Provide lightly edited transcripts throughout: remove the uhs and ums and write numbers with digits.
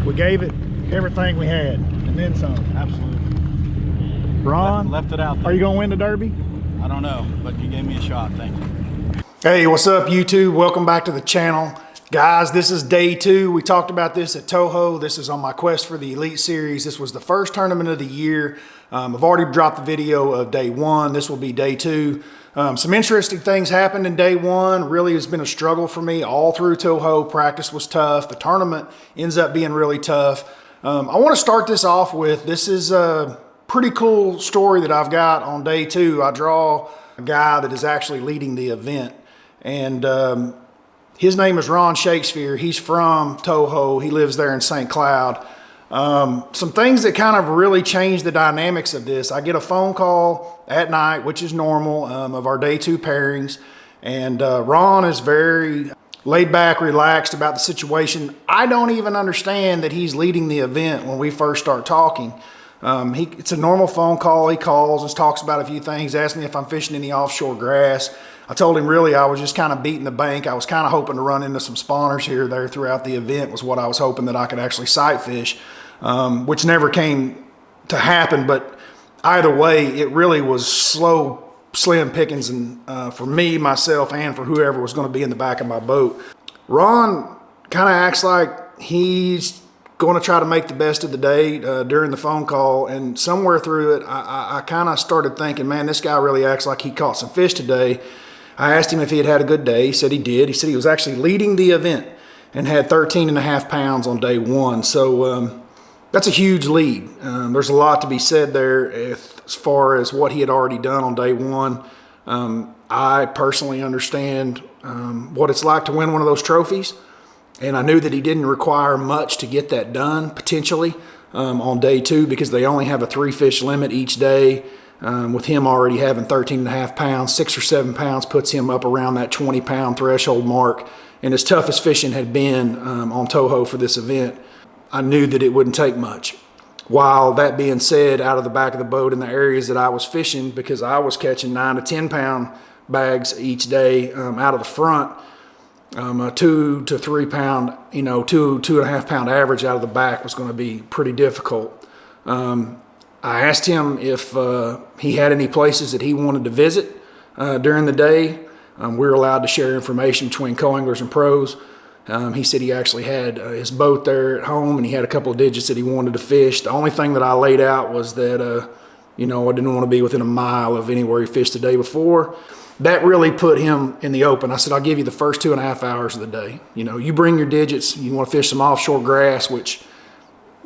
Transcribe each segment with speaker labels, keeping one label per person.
Speaker 1: We gave it everything we had, and then some.
Speaker 2: Absolutely.
Speaker 1: Ron,
Speaker 2: left it out there.
Speaker 1: Are you gonna win the Derby?
Speaker 2: I don't know, but you gave me a shot. Thank you.
Speaker 1: Hey, what's up, YouTube? Welcome back to the channel. Guys, this is day 2. We talked about this at Toho. This is on my quest for the Elite Series. This was the first tournament of the year. I've already dropped the video of day 1. This will be day 2. Some interesting things happened in day 1. Really, it's been a struggle for me all through Toho. Practice was tough. The tournament ends up being really tough. I want to start this off with, this is a pretty cool story that I've got on day 2. I draw a guy that is actually leading the event. And his name is Ron Shakespeare. He's from Toho. He lives there in St. Cloud. Some things that kind of really changed the dynamics of this. I get a phone call at night, which is normal, of our day 2 pairings. And Ron is very laid back, relaxed about the situation. I don't even understand that he's leading the event when we first start talking. It's a normal phone call. He calls and talks about a few things, asks me if I'm fishing any offshore grass. I told him really I was just kind of beating the bank. I was kind of hoping to run into some spawners here or there throughout the event was what I was hoping that I could actually sight fish, which never came to happen. But either way, it really was slim pickings and for me, myself, and for whoever was going to be in the back of my boat. Ron kind of acts like he's going to try to make the best of the day during the phone call, and somewhere through it, I kind of started thinking, man, this guy really acts like he caught some fish today. I asked him if he had a good day. He said he did. He said he was actually leading the event and had 13.5 pounds on day 1. So that's a huge lead. There's a lot to be said there as far as what he had already done on day 1. I personally understand what it's like to win one of those trophies. And I knew that he didn't require much to get that done, potentially, on day 2, because they only have a 3-fish limit each day. With him already having 13.5 pounds, 6 or 7 pounds puts him up around that 20-pound threshold mark. And as tough as fishing had been on Toho for this event, I knew that it wouldn't take much. While that being said, out of the back of the boat in the areas that I was fishing, because I was catching 9 to 10 pound bags each day out of the front, a 2 to 3 pound, 2.5 pound average out of the back was going to be pretty difficult. I asked him if he had any places that he wanted to visit during the day. We were allowed to share information between co-anglers and pros. He said he actually had his boat there at home, and he had a couple of digits that he wanted to fish. The only thing that I laid out was that, I didn't want to be within a mile of anywhere he fished the day before. That really put him in the open. I said, I'll give you the first 2.5 hours of the day. You bring your digits. You want to fish some offshore grass, which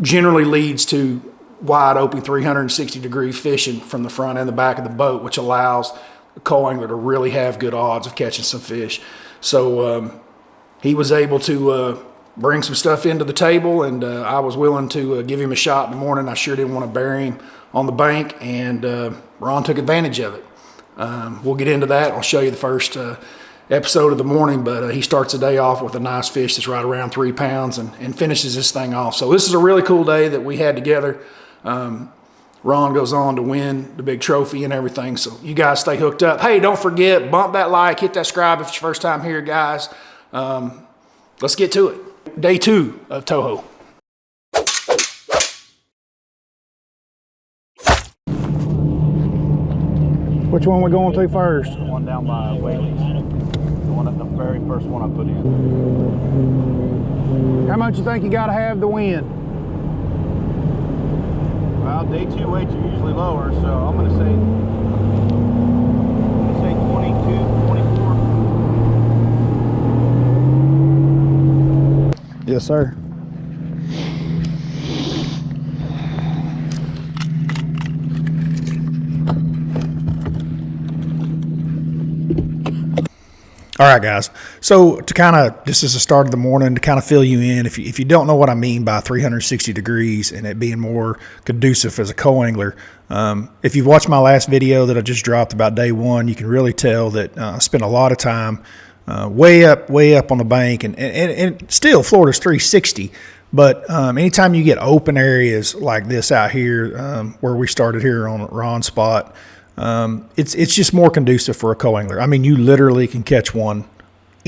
Speaker 1: generally leads to wide open 360-degree fishing from the front and the back of the boat, which allows the co-angler to really have good odds of catching some fish. So he was able to bring some stuff into the table, and I was willing to give him a shot in the morning. I sure didn't want to bury him on the bank, and Ron took advantage of it. We'll get into that. I'll show you the first episode of the morning, but he starts the day off with a nice fish that's right around 3 pounds and finishes this thing off. So this is a really cool day that we had together. Ron goes on to win the big trophy and everything. So you guys stay hooked up. Hey, don't forget, bump that like, hit that subscribe if it's your first time here, guys. Let's get to it. Day 2 of Toho. Which one we going to first?
Speaker 2: The one down by Whaley's. The very first one I put in.
Speaker 1: How much you think you got to have to win?
Speaker 2: Well, day 2 weights are usually lower, so I'm going to say 22, 24.
Speaker 1: Yes, sir. All right, guys. So this is the start of the morning to kind of fill you in. If you don't know what I mean by 360 degrees and it being more conducive as a co-angler, if you've watched my last video that I just dropped about day 1, you can really tell that I spent a lot of time way up on the bank, and still Florida's 360. But anytime you get open areas like this out here, where we started here on Ron's spot, it's just more conducive for a co-angler. I mean, you literally can catch one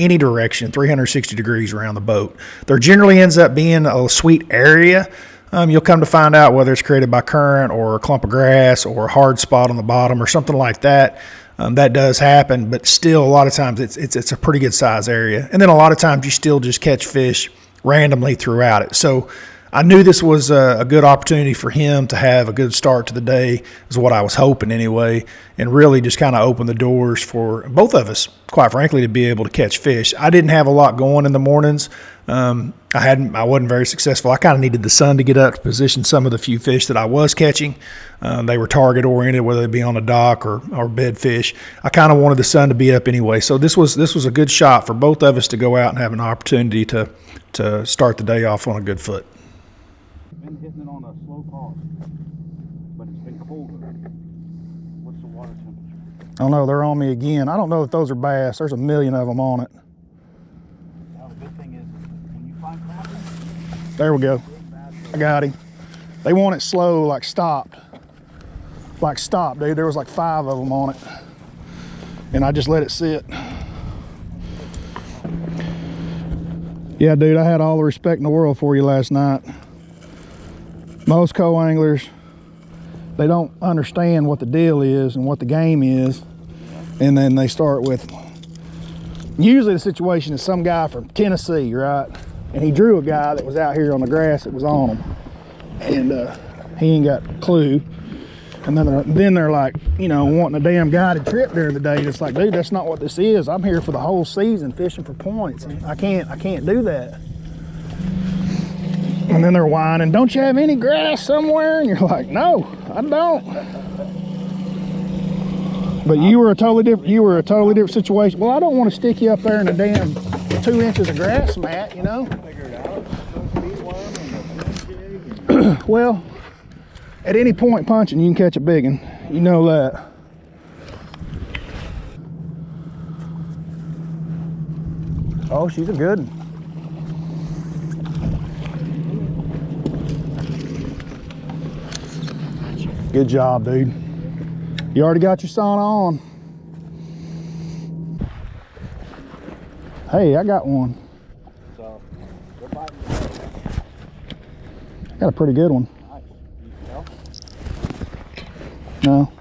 Speaker 1: any direction, 360 degrees around the boat. There generally ends up being a sweet area. You'll come to find out whether it's created by current or a clump of grass or a hard spot on the bottom or something like that. That does happen, but still a lot of times it's a pretty good size area. And then a lot of times you still just catch fish randomly throughout it. So I knew this was a good opportunity for him to have a good start to the day, is what I was hoping anyway, and really just kind of open the doors for both of us, quite frankly, to be able to catch fish. I didn't have a lot going in the mornings. I wasn't very successful. I kind of needed the sun to get up to position some of the few fish that I was catching. They were target oriented, whether they be on a dock or bed fish. I kind of wanted the sun to be up anyway. So this was a good shot for both of us to go out and have an opportunity to start the day off on a good foot.
Speaker 2: Been hitting it on a slow cost, but it's been colder. What's the water temperature?
Speaker 1: I don't know, they're on me again. I don't know if those are bass. There's a million of them on it.
Speaker 2: Now the good thing is, when you find crappie,
Speaker 1: There we go. I got him. They want it slow, like stopped. Like stopped, dude. There was like 5 of them on it. And I just let it sit. Yeah, dude, I had all the respect in the world for you last night. Most co-anglers, they don't understand what the deal is and what the game is. And then they start with, usually the situation is some guy from Tennessee, right? And he drew a guy that was out here on the grass that was on him. And he ain't got a clue. And then they're like, you know, wanting a damn guided trip during the day. And it's like, dude, that's not what this is. I'm here for the whole season fishing for points. And I can't do that. And then they're whining, don't you have any grass somewhere? And you're like, no, I don't. But you were a totally different situation. Well, I don't want to stick you up there in a damn 2 inches of grass mat, you know? Well, at any point punching, you can catch a big one. You know that. Oh, she's a good one. Good job, dude. You already got your sauna on. Hey, I got one.
Speaker 2: so they're biting.
Speaker 1: Got a pretty good one.
Speaker 2: Nice. You tell?
Speaker 1: No.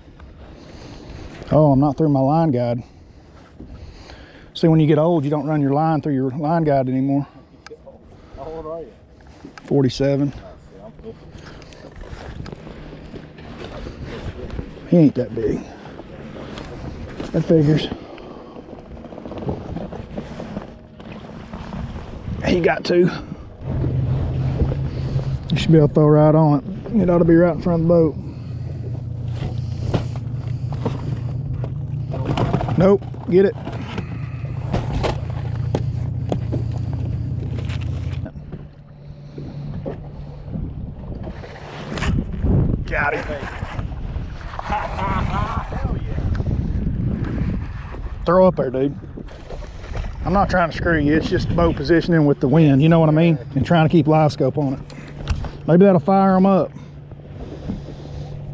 Speaker 1: Oh, I'm not through my line guide. See, when you get old, you don't run your line through your line guide anymore.
Speaker 2: How old are you?
Speaker 1: 47.
Speaker 2: Yeah, I'm 50.
Speaker 1: He ain't that big. That figures. He got 2. You should be able to throw right on it. It ought to be right in front of the boat. Nope, get it. Got it.
Speaker 2: Hell yeah.
Speaker 1: Throw up there, dude. I'm not trying to screw you. It's just boat positioning with the wind. You know what I mean? And trying to keep live scope on it. Maybe that'll fire them up.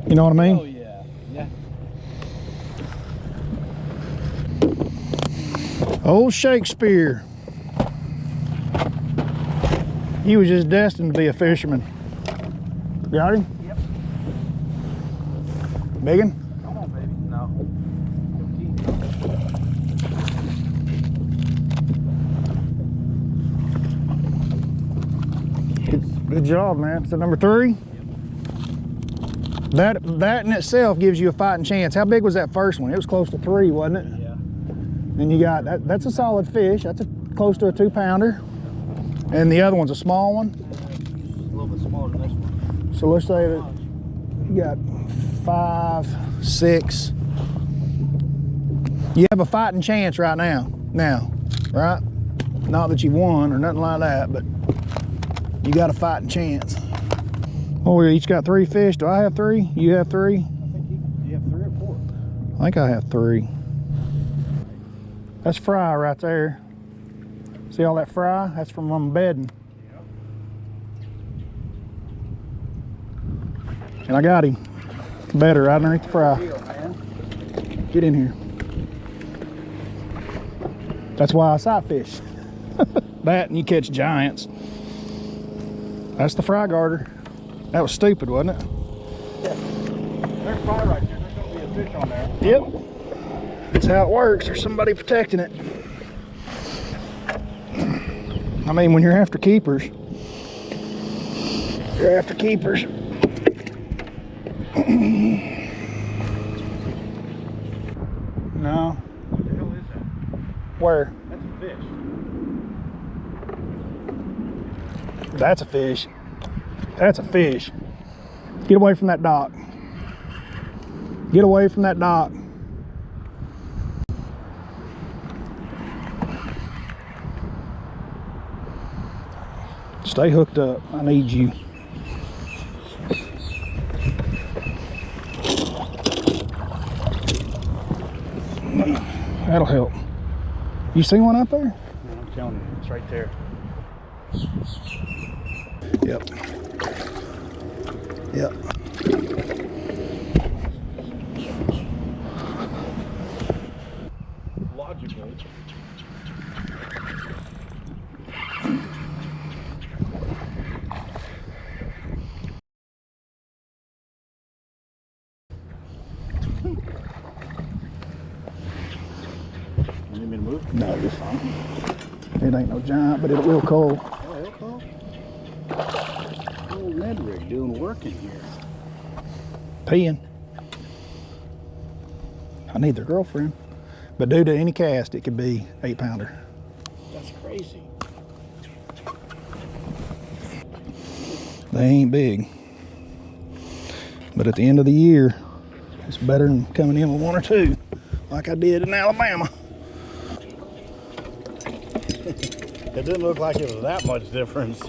Speaker 1: You know what I mean?
Speaker 2: Oh yeah. Yeah.
Speaker 1: Old Shakespeare. He was just destined to be a fisherman. Got him?
Speaker 2: Yep.
Speaker 1: Big one?
Speaker 2: Come on, baby. No.
Speaker 1: Good job, man. Is that number 3? Yep. That in itself gives you a fighting chance. How big was that first one? It was close to 3, wasn't it?
Speaker 2: Yeah.
Speaker 1: And you got that's a solid fish. That's close to a 2-pounder. And the other one's a small one.
Speaker 2: A little bit smaller than this one.
Speaker 1: So let's say that you got 5, 6. You have a fighting chance right now. Right? Not that you won or nothing like that, but you got a fighting chance. Oh, we each got 3 fish. Do I have 3? You have 3?
Speaker 2: I think you have 3 or 4.
Speaker 1: I think I have 3. That's fry right there. See all that fry? That's from my bedding. And I got him. Better right underneath the fry. Get in here. That's why I sight fish. That and you catch giants. That's the fry garter. That was stupid, wasn't it?
Speaker 2: Yeah. There's fry right there. There's going to be a fish on there.
Speaker 1: Yep. That's how it works. There's somebody protecting it. I mean, when you're after keepers, you're after keepers. No.
Speaker 2: What the hell is that?
Speaker 1: Where?
Speaker 2: That's a fish.
Speaker 1: That's a fish. That's a fish. Get away from that dock. Get away from that dock. Stay hooked up. I need you. That'll help. You see one up there?
Speaker 2: Yeah, I'm telling you, it's right there.
Speaker 1: Yep. Yep.
Speaker 2: Logical. You need me to move?
Speaker 1: No, you're fine. It ain't no giant, but it will cold.
Speaker 2: Oh, it'll call. Old Ned rig doing work in here.
Speaker 1: Peeing. I need their girlfriend. But due to any cast, it could be 8-pounder.
Speaker 2: That's crazy.
Speaker 1: They ain't big. But at the end of the year, it's better than coming in with 1 or 2, like I did in Alabama.
Speaker 2: It didn't look like it was that much difference.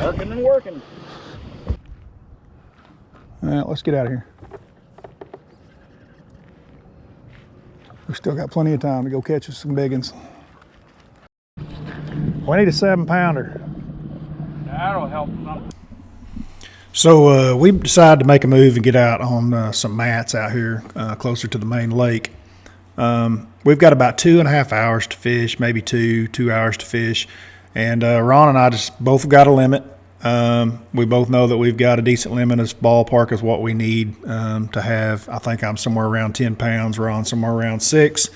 Speaker 2: Working and working.
Speaker 1: All right, let's get out of here. We still got plenty of time to go catch us some big ones. We need a 7-pounder.
Speaker 2: That'll help something.
Speaker 1: So we decided to make a move and get out on some mats out here closer to the main lake. We've got about 2.5 hours to fish, maybe 2 hours to fish. And Ron and I just both got a limit. We both know that we've got a decent limit as ballpark is what we need to have. I think I'm somewhere around 10 pounds, Ron somewhere around 6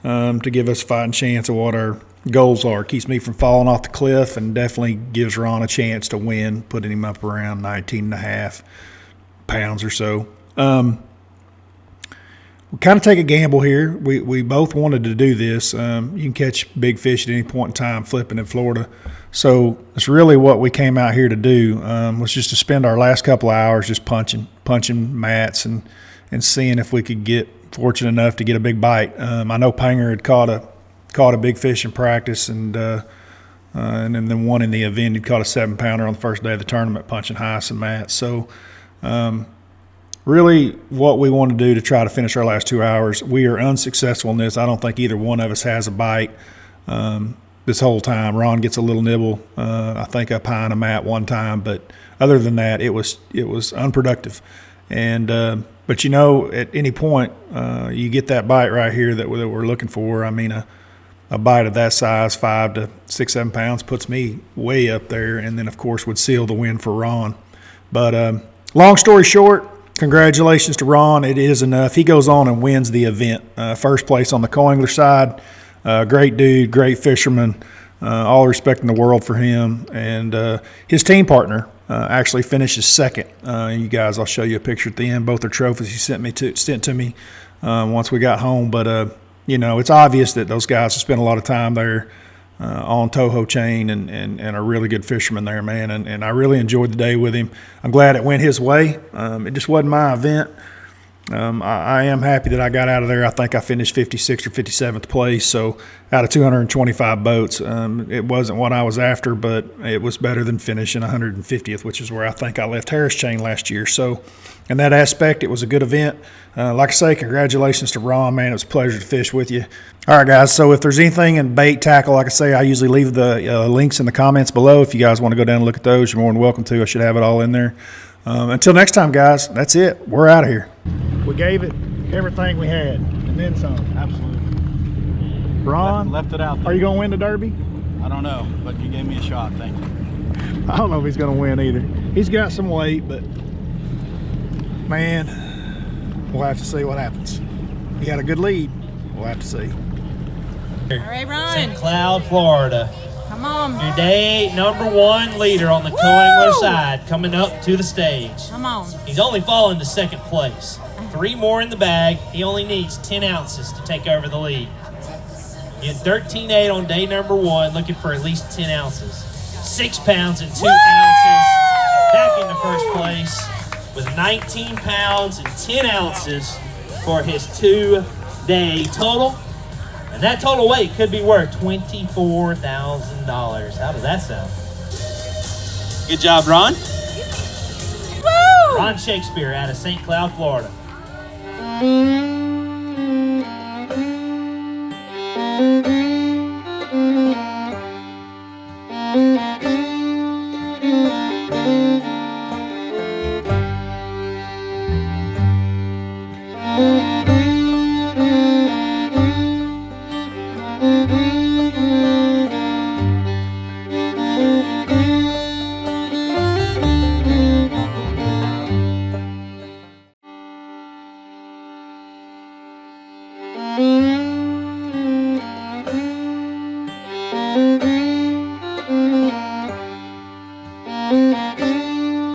Speaker 1: to give us a fighting chance of what our goals are. Keeps me from falling off the cliff and definitely gives Ron a chance to win, putting him up around 19.5 pounds or so. We kind of take a gamble here. We both wanted to do this. You can catch big fish at any point in time flipping in Florida. So it's really what we came out here to do, was just to spend our last couple of hours just punching mats and seeing if we could get fortunate enough to get a big bite. I know Panger had caught a big fish in practice, and then the one in the event, he'd caught a 7-pounder on the first day of the tournament punching hyacinth mats. So really what we want to do to try to finish our last 2 hours, we are unsuccessful in this. I don't think either one of us has a bite this whole time. Ron gets a little nibble, I think up high on a mat one time, but other than that, it was unproductive. And but you know, at any point, you get that bite right here that we're looking for. I mean, a bite of that size, 5 to 6, 7 pounds, puts me way up there, and then of course would seal the win for Ron. But long story short, congratulations to Ron. It is enough. He goes on and wins the event. First place on the coangler side. Great dude, great fisherman. All the respect in the world for him. And his team partner actually finishes second. You guys, I'll show you a picture at the end. Both are trophies he sent to me once we got home. But you know, it's obvious that those guys have spent a lot of time there on Toho chain and are really good fishermen there, man. And I really enjoyed the day with him. I'm glad it went his way. It just wasn't my event. I am happy that I got out of there. I think I finished 56th or 57th place. So out of 225 boats, it wasn't what I was after, but it was better than finishing 150th, which is where I think I left Harris Chain last year. So in that aspect, it was a good event. Like I say, congratulations to Ron, man. It was a pleasure to fish with you. All right, guys. So if there's anything in bait, tackle, like I say, I usually leave the links in the comments below. If you guys want to go down and look at those, you're more than welcome to. I should have it all in there. Until next time, guys, that's it. We're out of here. We gave it everything we had, and then some.
Speaker 2: Absolutely.
Speaker 1: Ron,
Speaker 2: left it out there.
Speaker 1: Are you going to win the Derby?
Speaker 2: I don't know, but you gave me a shot. Thank you.
Speaker 1: I don't know if he's going to win either. He's got some weight, but man, we'll have to see what happens. He had a good lead. We'll have to see.
Speaker 3: All right, Ron.
Speaker 4: St. Cloud, Florida.
Speaker 3: Come on.
Speaker 4: Your day #1 leader on the coangler side coming up to the stage.
Speaker 3: Come on.
Speaker 4: He's only fallen to second place. 3 more in the bag. He only needs 10 ounces to take over the lead. He had 13.8 on day #1, looking for at least 10 ounces. 6 pounds and 2 ounces. Back into first place with 19 pounds and 10 ounces for his 2-day total. And that total weight could be worth $24,000. How does that sound? Good job, Ron.
Speaker 3: Woo!
Speaker 4: Ron Shakespeare out of St. Cloud, Florida.